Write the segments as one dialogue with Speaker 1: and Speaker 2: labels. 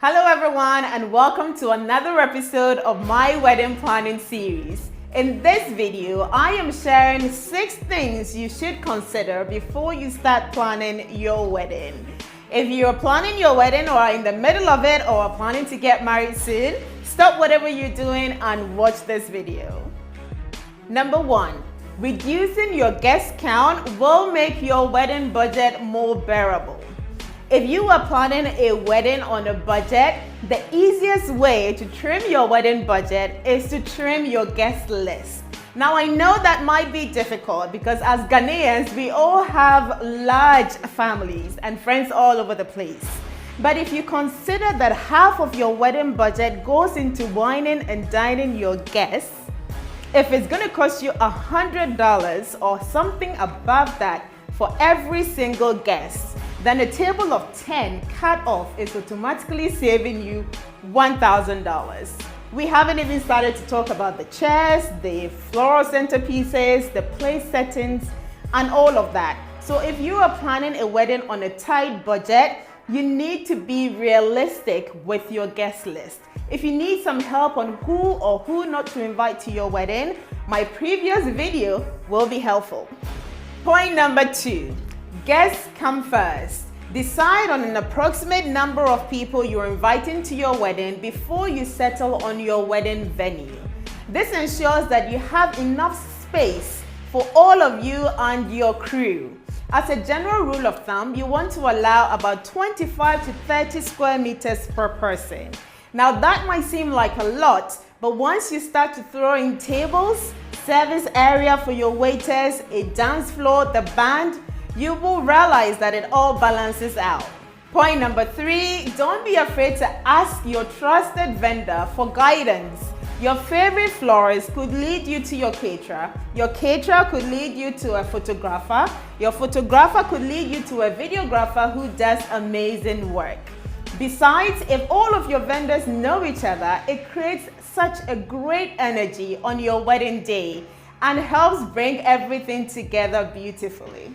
Speaker 1: Hello everyone, and welcome to another episode of my wedding planning series. In this video, I am sharing 6 things you should consider before you start planning your wedding. If you're planning your wedding or are in the middle of it or are planning to get married soon, stop whatever you're doing and watch this video. Number 1. Reducing your guest count will make your wedding budget more bearable. If you are planning a wedding on a budget, the easiest way to trim your wedding budget is to trim your guest list. Now, I know that might be difficult because as Ghanaians, we all have large families and friends all over the place. But if you consider that half of your wedding budget goes into wining and dining your guests, if it's going to cost you $100 or something above that for every single guest, then a table of 10 cut off is automatically saving you $1,000. We haven't even started to talk about the chairs, the floral centerpieces, the place settings, and all of that. So if you are planning a wedding on a tight budget, you need to be realistic with your guest list. If you need some help on who or who not to invite to your wedding, my previous video will be helpful. Point number 2. Guests come first. Decide on an approximate number of people you're inviting to your wedding before you settle on your wedding venue. This ensures that you have enough space for all of you and your crew. As a general rule of thumb, you want to allow about 25 to 30 square meters per person. Now that might seem like a lot, but once you start to throw in tables, service area for your waiters, a dance floor, the band, you will realize that it all balances out. Point number 3, don't be afraid to ask your trusted vendor for guidance. Your favorite florist could lead you to your caterer could lead you to a photographer, your photographer could lead you to a videographer who does amazing work. Besides, if all of your vendors know each other, it creates such a great energy on your wedding day and helps bring everything together beautifully.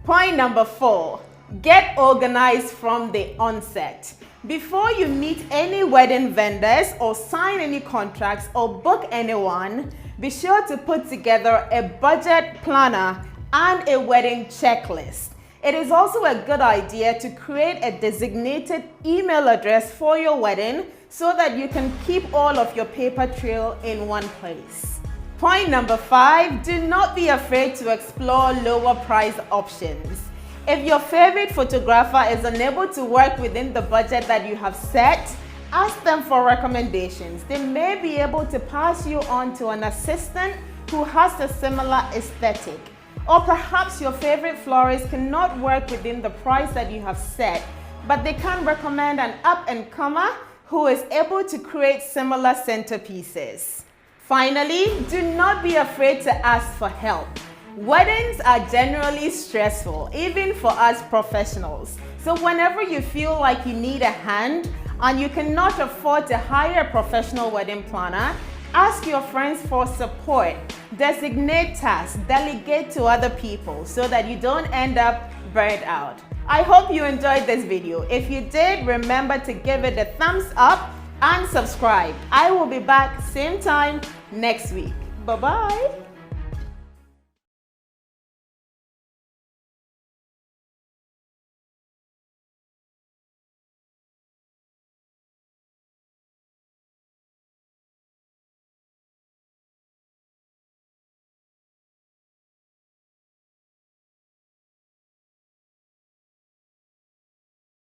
Speaker 1: Point number 4, get organized from the onset. Before you meet any wedding vendors or sign any contracts or book anyone, be sure to put together a budget planner and a wedding checklist. It is also a good idea to create a designated email address for your wedding so that you can keep all of your paper trail in one place. Point number 5, do not be afraid to explore lower price options. If your favorite photographer is unable to work within the budget that you have set, ask them for recommendations. They may be able to pass you on to an assistant who has a similar aesthetic. Or perhaps your favorite florist cannot work within the price that you have set, but they can recommend an up-and-comer who is able to create similar centerpieces. Finally, do not be afraid to ask for help. Weddings are generally stressful, even for us professionals. So whenever you feel like you need a hand and you cannot afford to hire a professional wedding planner, ask your friends for support. Designate tasks, delegate to other people so that you don't end up burnt out. I hope you enjoyed this video. If you did, remember to give it a thumbs up and subscribe. I will be back same time next week. Bye-bye.